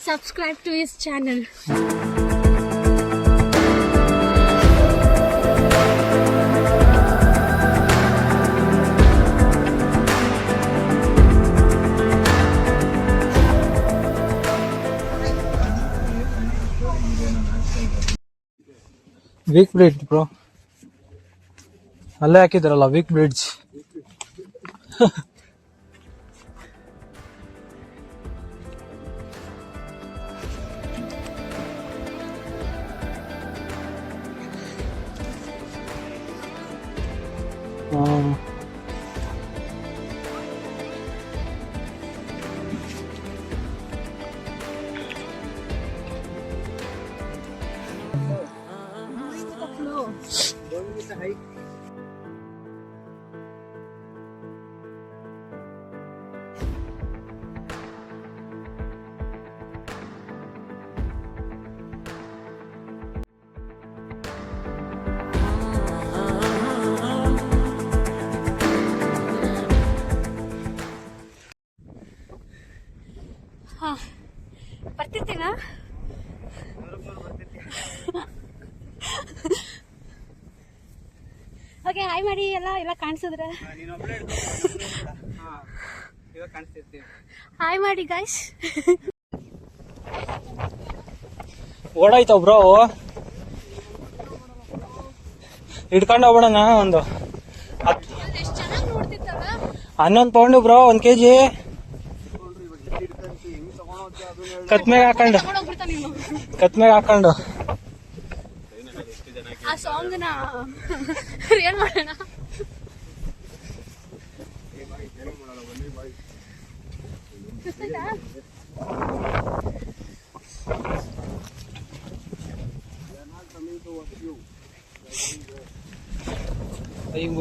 Subscribe to his channel. Weak bridge bro, ಅಲ್ಲೇ ಹಾಕಿದ್ರಲ್ಲ weak bridge. ಬರ್ತಿರ್ತೀನಾ? ಓಕೆ, ಹಾಯ್ ಮಾಡಿ. ಎಲ್ಲ ಕಾಣಿಸಿದ್ರೆ ಹಾಯ್ ಮಾಡಿ ಗಾಯ್ಸ್. ಓಡಾಯ್ತಾವ ಬ್ರೋ, ಇಟ್ಕೊಂಡು ಹೋಗ್ಬಿಡೋಣ. ಒಂದು 11 ಪೌಂಡು ಬ್ರೋ, 1 kg ಕತ್ಮೆಗೆ ಹಾಕೊಂಡು ಆ ಸಾಂಗ್ ನ ಏನ್ ಮಾಡೋಣ?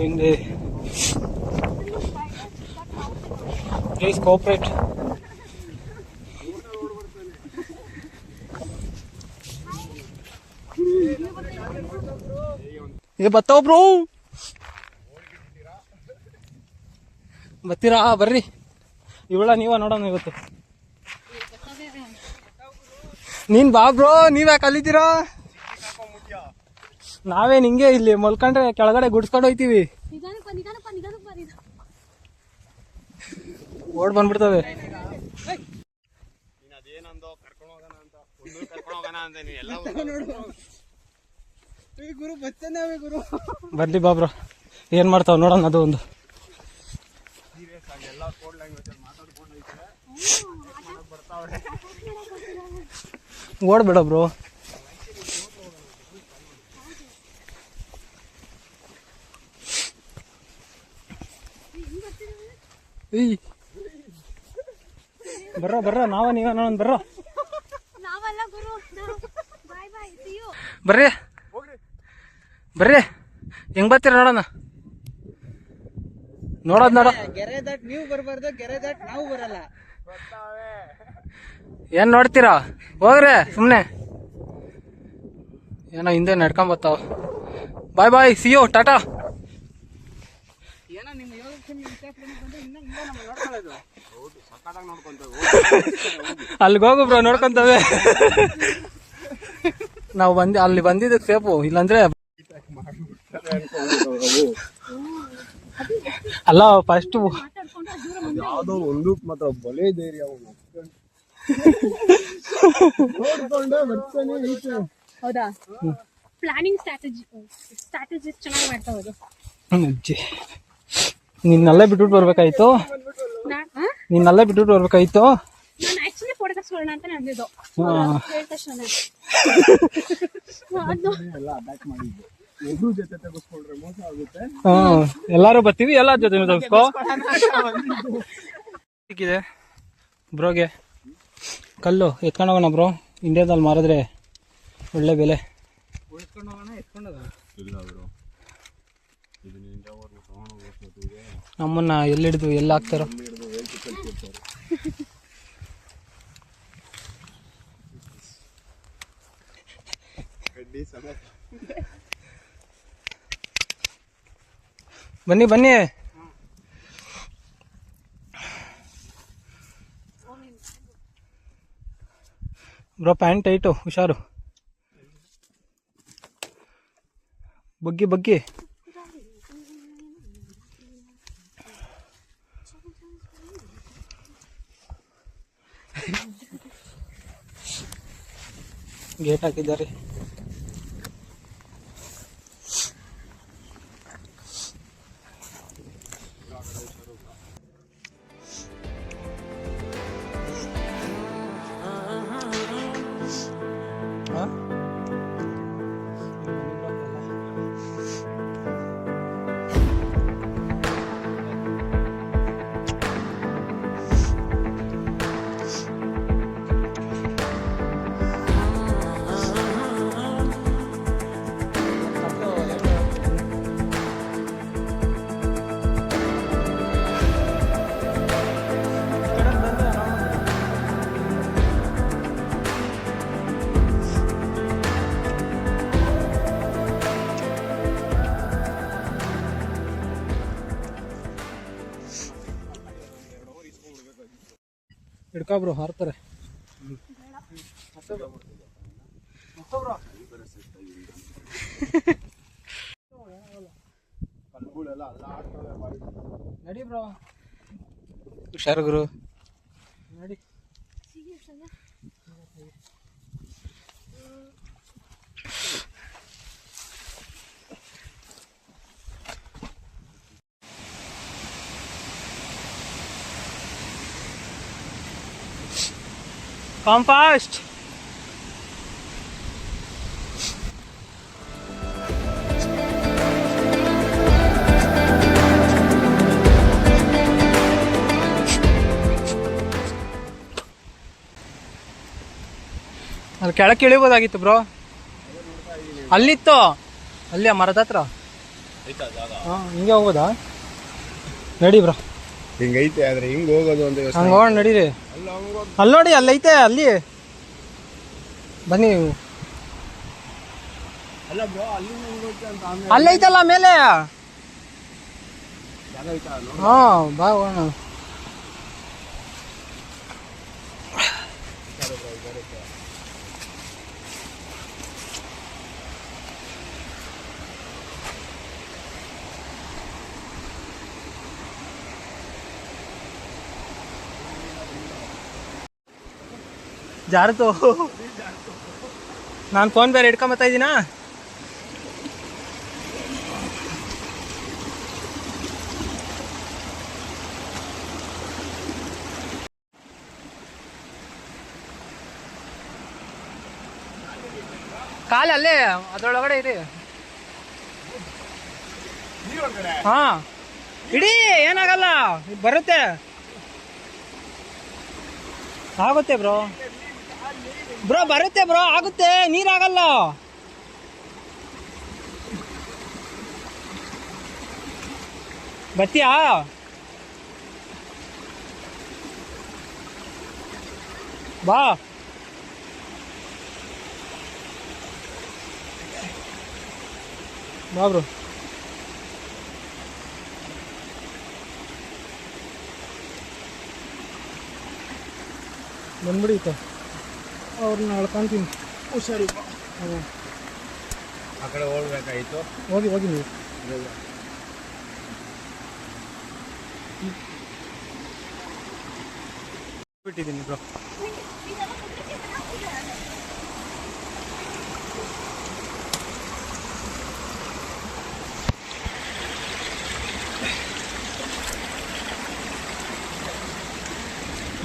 ಹಿಂಗೆ ಪ್ಲೀಸ್ ಕೋಆಪರೇಟ್. ಬರ್ತಾವ ಬ್ರೋ, ಬರ್ತೀರಾ? ಬರ್ರಿ, ಇವಳ ನೀವ ನೋಡೋಣ ಇವತ್ತು. ನೀನ್ ಬಾ ಬ್ರೋ, ನೀವ್ಯಾಕೆ ಕಲಿತೀರಾ? ನಾವೇನ್ ಹಿಂಗೆ ಇಲ್ಲಿ ಮಲ್ಕೊಂಡ್ರೆ ಕೆಳಗಡೆ ಗುಡ್ಸ್ಕೊಂಡು ಹೋಯ್ತೀವಿ, ಓಡ್ ಬಂದ್ಬಿಡ್ತವೆ. ಬರ್ಲಿ ಬಾ ಬ್ರೋ, ಏನ್ ಮಾಡ್ತಾವ ನೋಡೋಣ. ಅದು ಒಂದು ಓಡ್ಬೇಡ ಬ್ರೋ. ಬರ್ರ ನಾವ ನೀವ ನೋಡೋಣ. ಬರ್ರಿ ಬರ್ರಿ, ಹೆಂಗ್ ಬರ್ತೀರ ನೋಡೋಣ. ಗೆರೆ ದಾಟ್ ನೀವು ಬರ್ಬಾರ್ದು, ಗೆರೆ ದಾಟ್ ನಾವು ಬರಲ್ಲ. ಏನ್ ನೋಡ್ತೀರಾ? ಹೋಗ್ರೆ ಸುಮ್ನೆ. ಏನೋ ಹಿಂದೆ ನಡ್ಕೊಂಡ್ ಬರ್ತಾವ. ಬಾಯ್ ಬಾಯ್, ಸಿ ಯು, ಟಾಟಾ. ಏನೋ ನಿಮ್ಮ ಯೋಗಕ್ಷೇಮ ನೋಡ್ಕೊಳ್ಳೋದು. ಅಲ್ಲಿಗೆ ಹೋಗು ಬ್ರೋ, ನೋಡ್ಕೊಂತವೆ. ನಾವು ಅಲ್ಲಿ ಬಂದಿದ್ದಕ್ಕೆ ಸೇಫು, ಇಲ್ಲಾಂದ್ರೆ ಅಲ್ಲ ಫಸ್ಟ್ ಯಾವ್ದೋ ಒಂದು ಮಾತ್ರ ಬಲೆ ಧೈರ್ಯ ಹೌದಾ? ಪ್ಲಾನಿಂಗ್ ಸ್ಟ್ರಾಟಜಿ ಚೆನ್ನಾಗಿ ಮಾಡ್ತಾ ಹೋದು. ನಿನ್ನಲ್ಲೇ ಬಿಟ್ಬಿಟ್ಟು ಬರ್ಬೇಕಾಯ್ತು. ನಾನು ಆಕ್ಚುಲಿ ತೆಗಿಸ್ಕೊಳ್ಳೋಣ ಅಂತ ನಂದಿದ್ದು ಹಾ. ಹೇಳಿದ ತಕ್ಷಣ ಅದು ಎಲ್ಲ ಅಟ್ಯಾಕ್ ಮಾಡಿದ್ದು ಎಲ್ರೂ ಜೊತೆ ತೆಗೆಸ್ಕೊಂಡ್ರೆ ಮೋಸ ಆಗುತ್ತೆ. ಎಲ್ಲಾರು ಬರ್ತೀವಿ ಎಲ್ಲ ಜೊತೆ ತೆಗೆಸ್ಕೋ. ಸಿಕ್ಕಿದೆ ಬ್ರೋಗೆ ಕಲ್ಲು ಎತ್ಕೊಂಡು ಹೋಗೋಣ ಬ್ರೋ. ಇಂಡಿಯಾದಲ್ಲಿ ಮಾರಿದ್ರೆ ಒಳ್ಳೆ ಬೆಲೆ. ಉಳಿಸ್ಕೊಂಡು ಹೋಗೋಣ ಎತ್ಕೊಂಡು ಹೋಗೋಣ. ಇಲ್ಲ ಬ್ರೋ, ಇದನ್ನ ಇಂಡಿಯಾವರೆಗೂ ತಗೊಂಡು ಹೋಗೋಷ್ಟೊತ್ತಿಗೆ ನಮ್ಮನ್ನ ಎಲ್ಲಿಡ್ದು ಎಲ್ಲ ಹಾಕ್ತಾರೋ. ಹಿಡಿದು ವೇಲ್ತಿ ಕಲ್ತಿರ್ತಾರೆ. ಕಡ್ಡಿ ಸಮೇತ ಬನ್ನಿ ಬನ್ನಿ. ಬ್ರೋ ಪ್ಯಾಂಟ್ ಟೈಟು, ಹುಷಾರು. ಬಗ್ಗಿ ಬಗ್ಗಿ. ಗೇಟ್ ಹಾಕಿದ್ದಾರೆ. ಹಿಡ್ಕೊ ಬ್ರೋ, ಹಾರ್ತಾರೆ. ಕಲ್ಗಳೆಲ್ಲ ಅಲ್ಲ ಆಡ್ತವೆ ಮಾಡಿ. ನಡಿ ಬ್ರೋ, ಹುಷಾರು ಗುರು. ನಡಿ. Come fast. ಅಲ್ಲಿ ಕೆಳಕ್ಕೆ ಇಳಿಬೋದಾಗಿತ್ತು ಬ್ರೋ. ಅಲ್ಲಿತ್ತು, ಅಲ್ಲಿ ಆ ಮರದ ಹತ್ರ. ಹಾಂ, ಹಿಂಗೆ ಹೋಗೋದಾ? ನಡಿ ಬ್ರೋ. ಹಿಂಗೈತೆ ಆದ್ರೆ ಹಿಂಗ್ ಹೋಗೋದು ಅಂತ ಯೋಚನೆ. ಹಂಗೆ ಹೋಗೋಣ ನಡೀರಿ. ಅಲ್ಲಿ ನೋಡಿ, ಅಲ್ಲೈತೆ, ಅಲ್ಲಿ ಬನ್ನಿ. ಅಲ್ಲ ಬ್ರೋ, ಅಲ್ಲಿ ಹೋಗುತ್ತೆ ಅಂತ ಆಮೇಲೆ ಅಲ್ಲೈತಲ್ಲ ಮೇಲೆ. ಜಾಗ ಐತಾ ನೋಡು. ಹಾಂ, ಬಾ ಹೋಗೋಣ. ಜಾರತು. ನಾನು ಫೋನ್ ಬೇರೆ ಇಟ್ಕೊಂಬತ್ತಾ ಇದ್ದೀನಾ. ಕಾಲು ಅಲ್ಲೇ ಅದ್ರೊಳಗಡೆ ಇದೆ. ಹಾ, ಇಡೀ ಏನಾಗಲ್ಲ, ಬರುತ್ತೆ, ಆಗುತ್ತೆ ಬ್ರೋ. ಬ್ರೋ ಬರುತ್ತೆ ಬ್ರೋ, ಆಗುತ್ತೆ, ನೀರಾಗಲ್ಲ. ಬರ್ತೀಯಾ? ಬಾ. ಬಾ ಬ್ರೋ. ಬಂದ್ಬಿಡಿ ಅವ್ರನ್ನ ಅಳ್ಕೊಂತೀನಿ. ಹುಷಾರಿ. ಆ ಕಡೆ ಹೋಗ್ಬೇಕಾಯ್ತು. ಹೋಗಿ ಹೋಗಿ ನೀವು. ಬಿಟ್ಟಿದ್ದೀನಿ ಬ್ರೋ.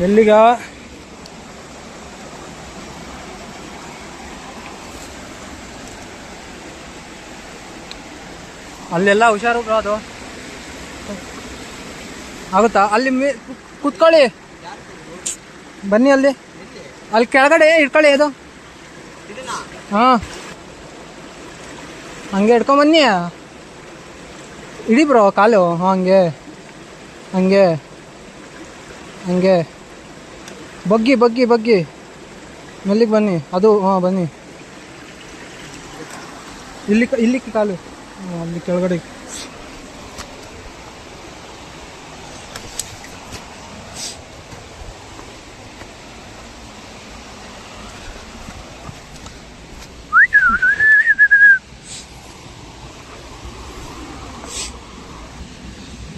ಎಲ್ಲಿಗ ಅಲ್ಲೆಲ್ಲ ಹುಷಾರು ಬ್ರೋ ಅದು ಆಗುತ್ತಾ ಅಲ್ಲಿ ಕೂತ್ಕೊಳ್ಳಿ ಬನ್ನಿ ಅಲ್ಲಿ ಕೆಳಗಡೆ ಇಟ್ಕೊಳ್ಳಿ ಅದು ಹಾಂ ಹಂಗೆ ಇಟ್ಕೊಂಬನ್ನಿ ಇಡಿ ಬ್ರೋ ಕಾಲು ಹಾಂ ಹಂಗೆ ಹಂಗೆ ಹಂಗೆ ಬಗ್ಗಿ ಬಗ್ಗಿ ಬಗ್ಗಿ ಮೆಲ್ಲಿಗೆ ಬನ್ನಿ ಅದು ಹಾಂ ಬನ್ನಿ ಇಲ್ಲಿ ಕಾಲು ಅಲ್ಲಿ ಕೆಳಗಡೆ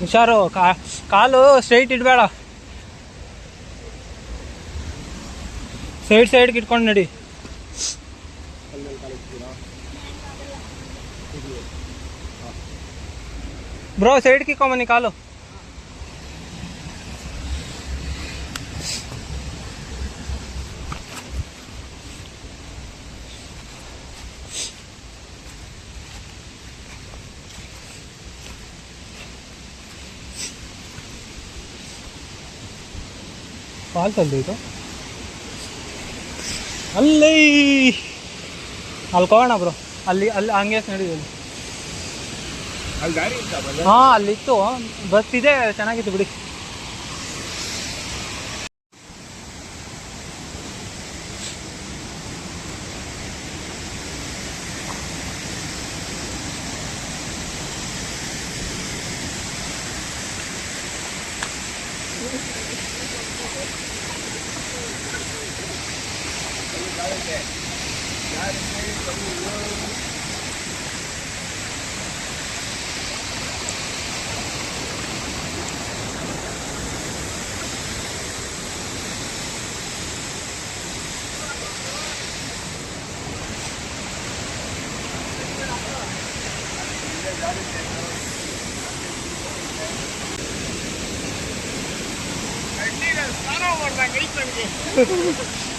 ಹುಷಾರು ಕಾಲು ಸ್ಟ್ರೈಟ್ ಇಡಬೇಡ ಸೈಡ್ಗೆ ಇಟ್ಕೊಂಡು ನಡಿ ಬ್ರೋ ಸೈಡ್ಗೆ ಇಕ್ಕೊಂಬನ್ನಿ ಕಾಲು ಫಾಲ್ಸ್ ಅಲ್ಲಿ ಇದು ಅಲ್ಲಿ ಹೋಗೋಣ ಬ್ರೋ ಅಲ್ಲಿ ಹಂಗೆ ನಡೀಲಿ ಹಾಂ ಅಲ್ಲಿತ್ತು ಬಸ್ ಇದೆ ಚೆನ್ನಾಗಿತ್ತು ಬಿಡಿ ಸ್ನಾನ ಮಾಡ್ದಂಗೆ ಐತೆ ನನಗೆ